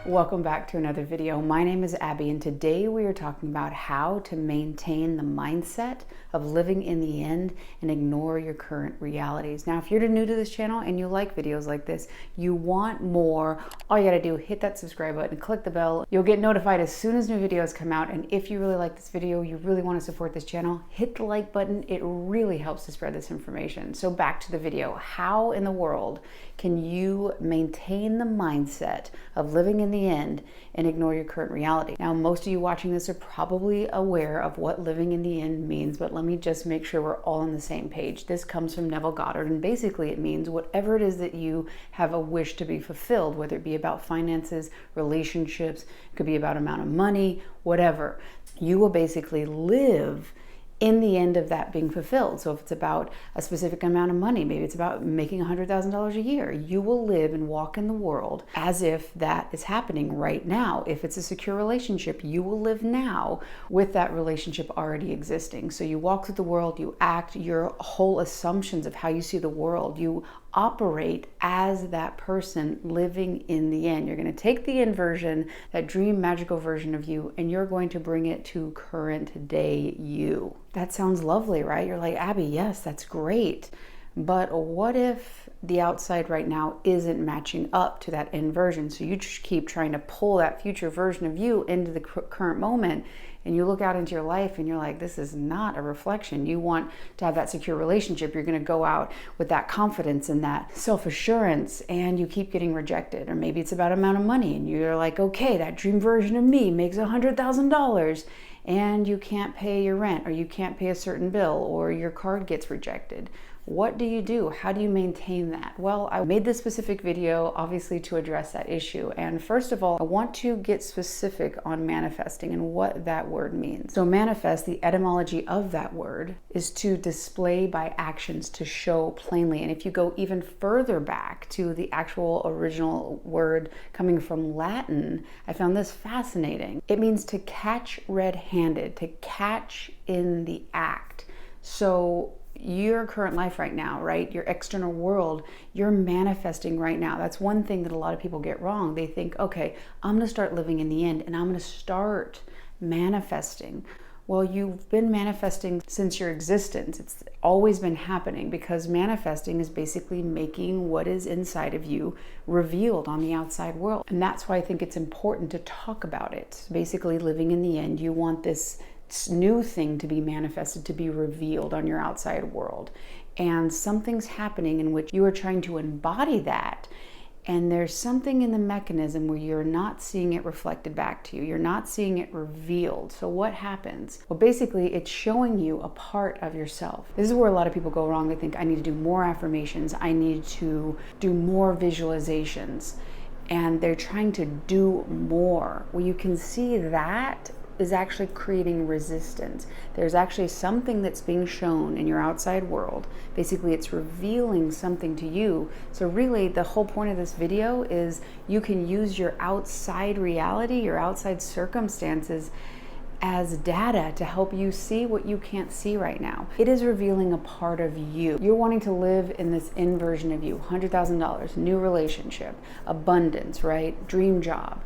Welcome back to another video. My name is Abby, and today we are talking about how to maintain the mindset of living in the end and ignore your current realities. Now, if you're new to this channel and you like videos like this, you want more, all you gotta do, hit that subscribe button, click the bell. You'll get notified as soon as new videos come out. And if you really like this video, you really wanna support this channel, hit the like button. It really helps to spread this information. So back to the video. How in the world can you maintain the mindset of living in the end and ignore your current reality? Now, most of you watching this are probably aware of what living in the end means, but let me just make sure we're all on the same page. This comes from Neville Goddard, and basically it means whatever it is that you have a wish to be fulfilled, whether it be about finances, relationships, it could be about amount of money, whatever, you will basically live in the end of that being fulfilled. So if it's about a specific amount of money, maybe it's about making $100,000 a year, you will live and walk in the world as if that is happening right now. If it's a secure relationship, you will live now with that relationship already existing. So you walk through the world, you act, your whole assumptions of how you see the world, you operate as that person living in the end. You're going to take the end version, that dream magical version of you, and you're going to bring it to current day you. That sounds lovely, right? You're like, Abby, yes, that's great. But what if the outside right now isn't matching up to that end version? So you just keep trying to pull that future version of you into the current moment, and you look out into your life and you're like, this is not a reflection. You want to have that secure relationship. You're going to go out with that confidence and that self-assurance, and you keep getting rejected. Or maybe it's about amount of money, and you're like, okay, that dream version of me makes $100,000, and you can't pay your rent, or you can't pay a certain bill, or your card gets rejected. What do you do? How do you maintain that? Well, I made this specific video obviously to address that issue. And first of all, I want to get specific on manifesting and what that word means. So manifest, the etymology of that word is to display by actions, to show plainly. And if you go even further back to the actual original word coming from Latin, I found this fascinating. It means to catch red-handed, to catch in the act. So your current life right now, right? Your external world, you're manifesting right now. That's one thing that a lot of people get wrong. They think, okay, I'm going to start living in the end and I'm going to start manifesting. Well, you've been manifesting since your existence. It's always been happening, because manifesting is basically making what is inside of you revealed on the outside world. And that's why I think it's important to talk about it. Basically, living in the end, you want this new thing to be manifested, to be revealed on your outside world. And something's happening in which you are trying to embody that. And there's something in the mechanism where you're not seeing it reflected back to you. You're not seeing it revealed. So what happens? Well, basically, it's showing you a part of yourself. This is where a lot of people go wrong. They think, I need to do more affirmations. I need to do more visualizations. And they're trying to do more. Well, you can see that is actually creating resistance. There's actually something that's being shown in your outside world. Basically, it's revealing something to you. So really, the whole point of this video is you can use your outside reality, your outside circumstances, as data to help you see what you can't see right now. It is revealing a part of you. You're wanting to live in this end version of you, $100,000, new relationship, abundance, right? Dream job.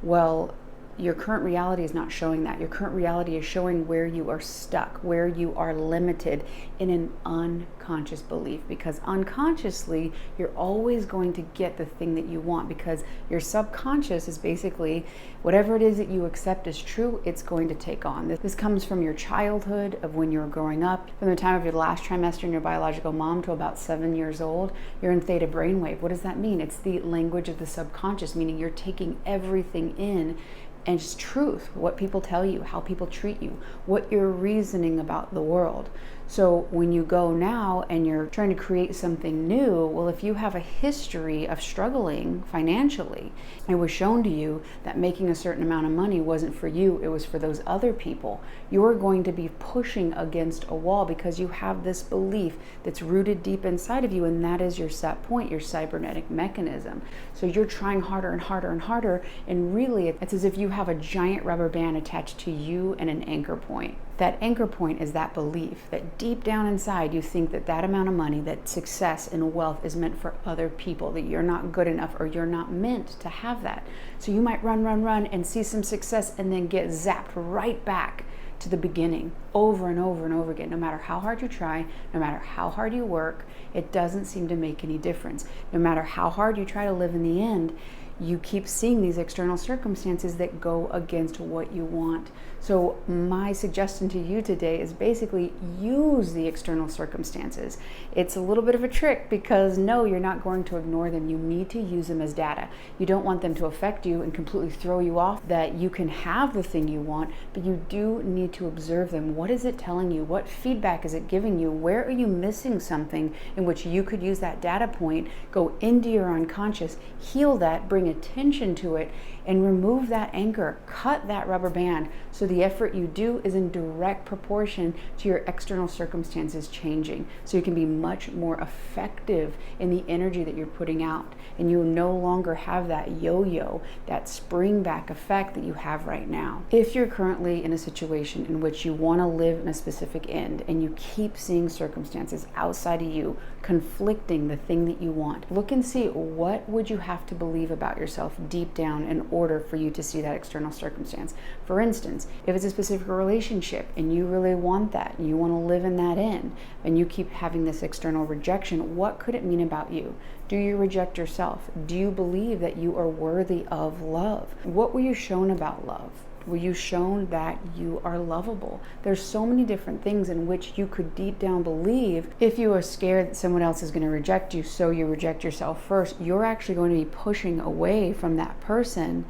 Well, your current reality is not showing that. Your current reality is showing where you are stuck, where you are limited in an unconscious belief, because unconsciously you're always going to get the thing that you want, because your subconscious is basically whatever it is that you accept as true, it's going to take on. This comes from your childhood, of when you were growing up, from the time of your last trimester in your biological mom to about 7 years old. You're in theta brainwave. What does that mean? It's the language of the subconscious, meaning you're taking everything in. And it's truth, what people tell you, how people treat you, what you're reasoning about the world. So when you go now and you're trying to create something new, well, if you have a history of struggling financially, it was shown to you that making a certain amount of money wasn't for you, it was for those other people, you're going to be pushing against a wall, because you have this belief that's rooted deep inside of you, and that is your set point, your cybernetic mechanism. So you're trying harder and harder and harder, and really it's as if you have a giant rubber band attached to you and an anchor point. That anchor point is that belief that deep down inside you think that that amount of money, that success and wealth is meant for other people, that you're not good enough or you're not meant to have that. So you might run and see some success and then get zapped right back to the beginning over and over and over again. No matter how hard you try, no matter how hard you work, it doesn't seem to make any difference. No matter how hard you try to live in the end, you keep seeing these external circumstances that go against what you want. So my suggestion to you today is basically use the external circumstances. It's a little bit of a trick because no, you're not going to ignore them. You need to use them as data. You don't want them to affect you and completely throw you off that you can have the thing you want, but you do need to observe them. What is it telling you? What feedback is it giving you? Where are you missing something in which you could use that data point, go into your unconscious, heal that, bring attention to it, and remove that anchor, cut that rubber band, so the effort you do is in direct proportion to your external circumstances changing, so you can be much more effective in the energy that you're putting out, and you no longer have that yo-yo, that spring back effect that you have right now. If you're currently in a situation in which you want to live in a specific end and you keep seeing circumstances outside of you conflicting the thing that you want, look and see what would you have to believe about yourself deep down in order for you to see that external circumstance. For instance, if it's a specific relationship and you really want that, and you want to live in that end, and you keep having this external rejection, what could it mean about you? Do you reject yourself? Do you believe that you are worthy of love? What were you shown about love? Were you shown that you are lovable? There's so many different things in which you could deep down believe. If you are scared that someone else is going to reject you, so you reject yourself first, you're actually going to be pushing away from that person,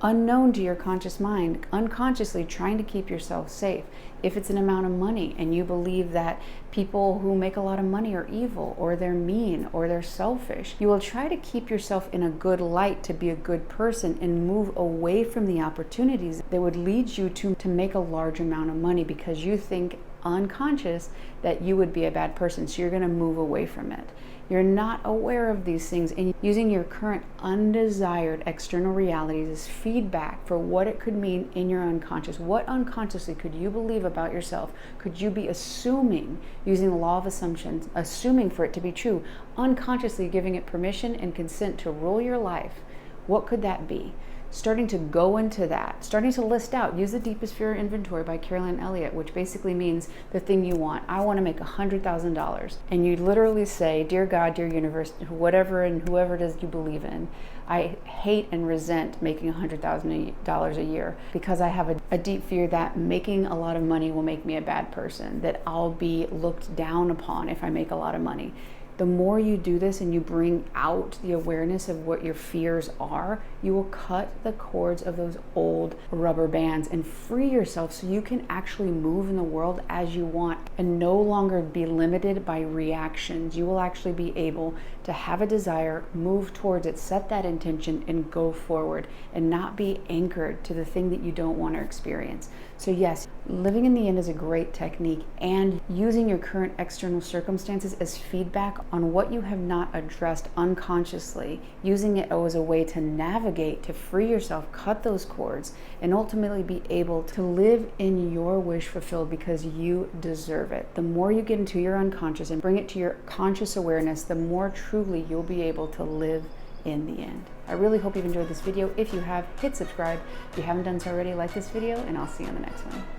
unknown to your conscious mind, unconsciously trying to keep yourself safe. If it's an amount of money and you believe that people who make a lot of money are evil or they're mean or they're selfish, you will try to keep yourself in a good light to be a good person and move away from the opportunities that would lead you to make a large amount of money because you think unconscious that you would be a bad person. So you're going to move away from it. You're not aware of these things, and using your current undesired external realities as feedback for what it could mean in your unconscious. What unconsciously could you believe about yourself? Could you be assuming, using the law of assumptions, assuming for it to be true, unconsciously giving it permission and consent to rule your life? What could that be? Starting to go into that, starting to list out, use the Deepest Fear Inventory by Carolyn Elliott, which basically means the thing you want. I want to make $100,000. And you literally say, dear God, dear universe, whatever and whoever it is you believe in, I hate and resent making $100,000 a year because I have a deep fear that making a lot of money will make me a bad person, that I'll be looked down upon if I make a lot of money. The more you do this and you bring out the awareness of what your fears are, you will cut the cords of those old rubber bands and free yourself so you can actually move in the world as you want and no longer be limited by reactions. You will actually be able to have a desire, move towards it, set that intention, and go forward and not be anchored to the thing that you don't want to experience. So yes, living in the end is a great technique, and using your current external circumstances as feedback on what you have not addressed unconsciously, using it as a way to navigate, to free yourself, cut those cords, and ultimately be able to live in your wish fulfilled because you deserve it. The more you get into your unconscious and bring it to your conscious awareness, the more truly you'll be able to live in the end. I really hope you've enjoyed this video. If you have, hit subscribe. If you haven't done so already, like this video, and I'll see you on the next one.